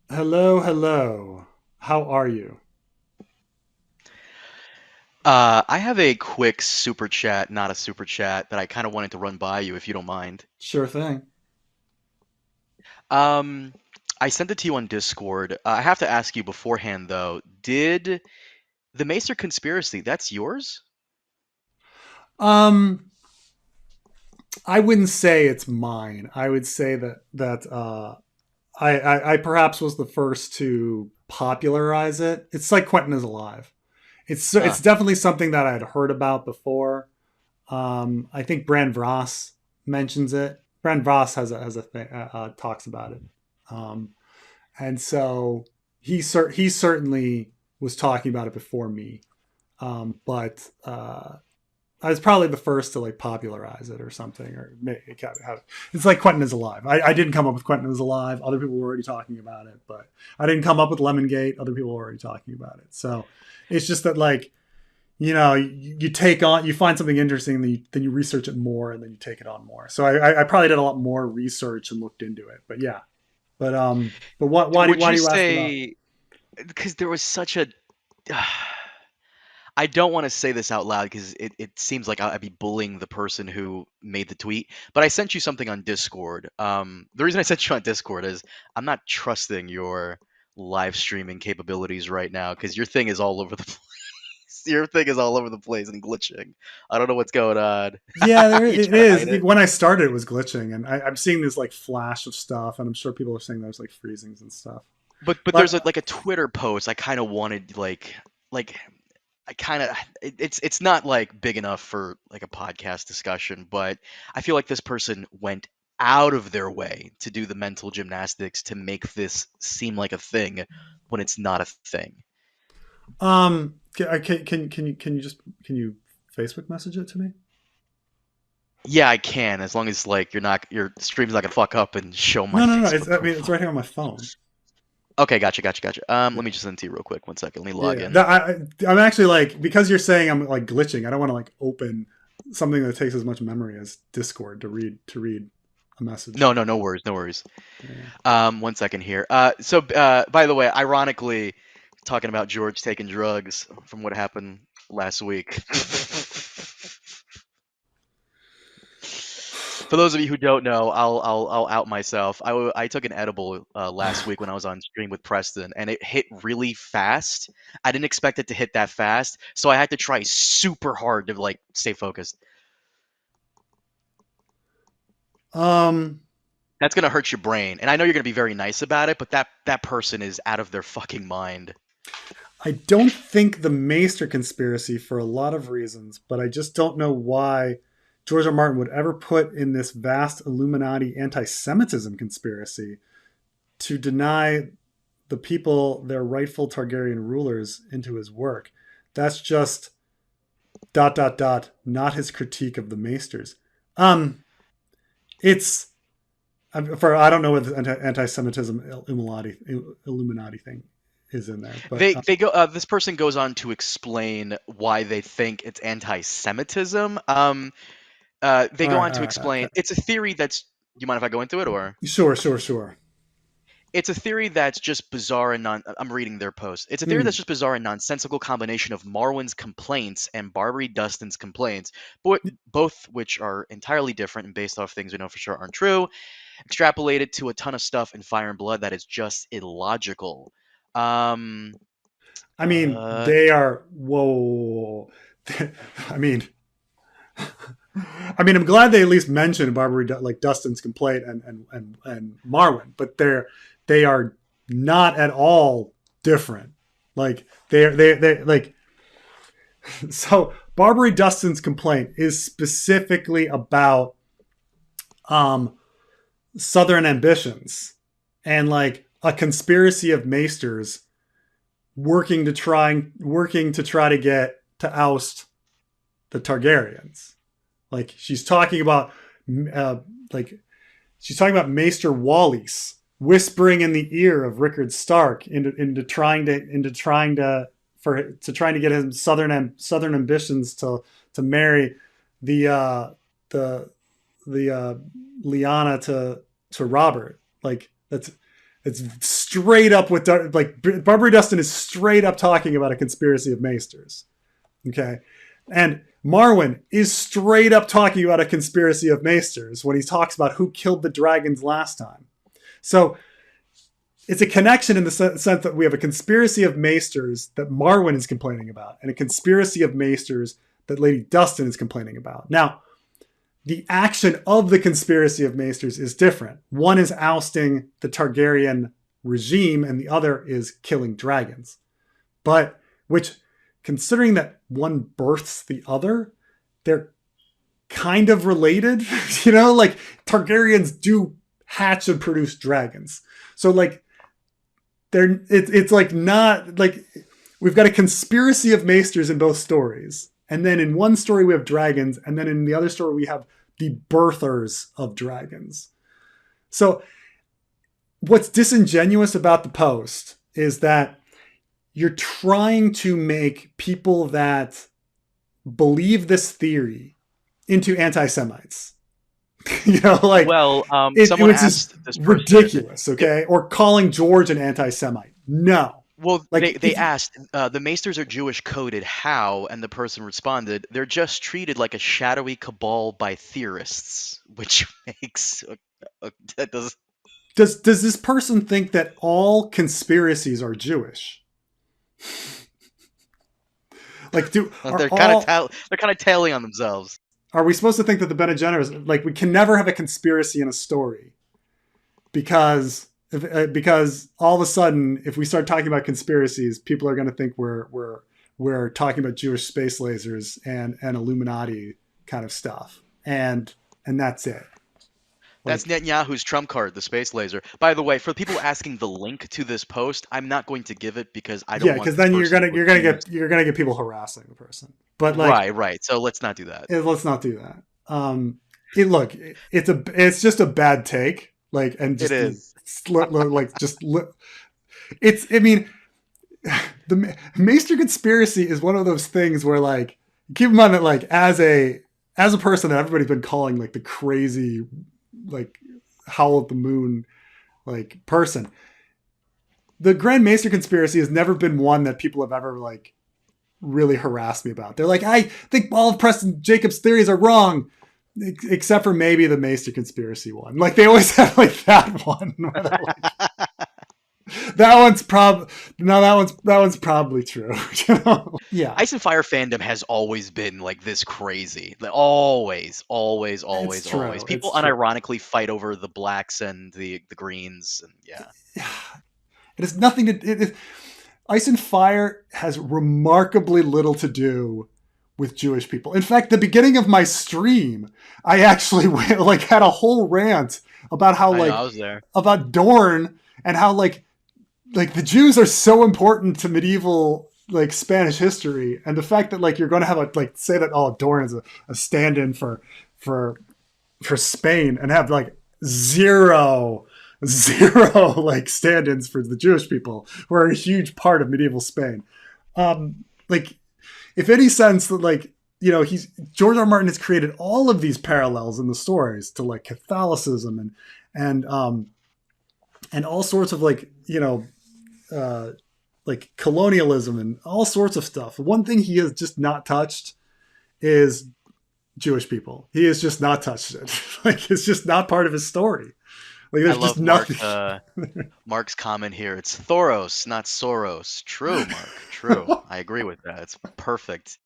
Hello, hello. How are you? I have a quick super chat, not a super chat, that I kind of wanted to run by you if you don't mind. Sure thing. Um, I sent it to you on Discord. I have to ask you beforehand though, did the Maester conspiracy, that's yours? Um, I wouldn't say it's mine. I would say that I perhaps was the first to popularize it. It's like Quentin is alive. It's Ah, definitely something that I had heard about before. I think Brand Voss mentions it. Brand Voss has a thing talks about it. Um, and so he certainly was talking about it before me. But I was probably the first to like popularize it or something, or maybe have. It's like Quentin is alive. I didn't come up with Quentin is alive. Other people were already talking about it, but I didn't come up with Lemongate. Other people were already talking about it. So it's just that like you take on you find something interesting, then you research it more, and then you take it on more. So I probably did a lot more research and looked into it. But yeah, but what would why you do you ask about? say, because there was such a, I don't want to say this out loud because it seems like I'd be bullying the person who made the tweet, but I sent you something on Discord. The reason I sent you on Discord is I'm not trusting your live streaming capabilities right now because your thing is all over the place. Your thing is all over the place and glitching. I don't know what's going on. Yeah, there You it trying to is. hide it? When I started, it was glitching, and I'm seeing this like flash of stuff, and I'm sure people are saying there's like freezings and stuff. But there's But like a Twitter post I kind of wanted like I kind of it's not like big enough for like a podcast discussion, but I feel like this person went out of their way to do the mental gymnastics to make this seem like a thing when it's not a thing. can you Facebook message it to me? Yeah, I can, as long as like your stream's not gonna fuck up and show my No. It's Facebook I mean it's profile. right here on my phone. Okay, gotcha. Yeah, Let me just send it to you real quick. One second. Let me log yeah. in. I'm actually like because you're saying I'm like glitching. I don't want to like open something that takes as much memory as Discord to read a message. No worries, no worries. Yeah. One second here. By the way, ironically, talking about George taking drugs from what happened last week. For those of you who don't know, I'll out myself. I took an edible last week when I was on stream with Preston, and it hit really fast. I didn't expect it to hit that fast, so I had to try super hard to like stay focused. um, That's gonna hurt your brain, and I know you're gonna be very nice about it, but that person is out of their fucking mind. I don't think the Maester conspiracy for a lot of reasons, but I just don't know why George R. R. Martin would ever put in this vast Illuminati anti-Semitism conspiracy to deny the people their rightful Targaryen rulers into his work. That's just dot dot dot not his critique of the Maesters. Um, it's for I don't know what the anti-Semitism Illuminati thing is in there, but They go. This person goes on to explain why they think it's anti-Semitism. They all go right, on to explain it's a theory that's. Do you mind if I go into it, or sure. it's a theory that's just bizarre and non. I'm reading their post. It's a theory that's Hmm. just bizarre and nonsensical combination of Marwyn's complaints and Barbary Dustin's complaints, but both which are entirely different and based off things we know for sure aren't true. Extrapolated to a ton of stuff in Fire and Blood that is just illogical. Um. I mean, Uh. they are whoa. I mean, I'm glad they at least mentioned Barbary, like Dustin's complaint and Marwyn, but they are not at all different. Like they like so Barbary Dustin's complaint is specifically about um Southern ambitions and like a conspiracy of maesters working to try to get to oust the Targaryens. Like uh, like she's talking about Maester Wallace whispering in the ear of Rickard Stark into trying to get his southern ambitions to marry the the the Lyanna to Robert. Like that's It's straight up with like Barbary Dustin is straight up talking about a conspiracy of maesters. Okay, and Marwyn is straight up talking about a conspiracy of maesters when he talks about who killed the dragons last time. So it's a connection in the sense that we have a conspiracy of maesters that Marwyn is complaining about, and a conspiracy of maesters that Lady Dustin is complaining about. Now, the action of the conspiracy of maesters is different. One is ousting the Targaryen regime, and the other is killing dragons. But which, considering that one births the other, they're kind of related. You know, like Targaryens do hatch and produce dragons. So like it's like not like we've got a conspiracy of maesters in both stories. And then in one story we have dragons, and then in the other story we have the birthers of dragons. So what's disingenuous about the post is that you're trying to make people that believe this theory into anti-Semites. You know, like, Well, it someone was just asked this person. ridiculous, okay? Or calling George an anti-Semite. No. Well, Like, they asked, the Maesters are Jewish coded, how? And the person responded, they're just treated like a shadowy cabal by theorists, which makes that does. does this person think that all conspiracies are Jewish? Like, They're kind of tailing on themselves. are we supposed to think that the Bene Gesserit, like, we can never have a conspiracy in a story because all of a sudden, if we start talking about conspiracies, people are going to think we're talking about Jewish space lasers and Illuminati kind of stuff, and that's it. That's Netanyahu's trump card, the space laser. By the way, for people asking the link to this post, I'm not going to give it because I don't. Yeah, because then you're gonna get people harassing the person. But like, right. So let's not do that. Let's not do that. It's just a bad take. Like, and just it is. It's. I mean, the Maester conspiracy is one of those things where, like, keep in mind that, like, as a person that everybody's been calling like the crazy, like, howl at the moon, like, person. The Grand Maester conspiracy has never been one that people have ever, like, really harassed me about. They're like, I think all of Preston Jacobs' theories are wrong, except for maybe the Maester conspiracy one. Like, they always have like that one. Where like, that one's probably true. You know? Yeah. Ice and Fire fandom has always been like this crazy. Like, always. People unironically fight over the blacks and the greens, and yeah. It has nothing to. Ice and Fire has remarkably little to do with Jewish people. In fact, the beginning of my stream, I actually like had a whole rant about how I was there. About Dorne and how like the Jews are so important to medieval, like, Spanish history, and the fact that, like, you're going to have say that Dorne is a stand-in for Spain and have like zero like stand-ins for the Jewish people who are a huge part of medieval Spain. Like, if any sense that, like, you know, George R. R. Martin has created all of these parallels in the stories to, like, Catholicism and all sorts of, like, you know, like colonialism and all sorts of stuff. One thing he has just not touched is Jewish people. He has just not touched it. Like, it's just not part of his story. Like, there's just nothing. Mark's comment here. It's Thoros, not Soros. True, Mark. True. I agree with that. It's perfect.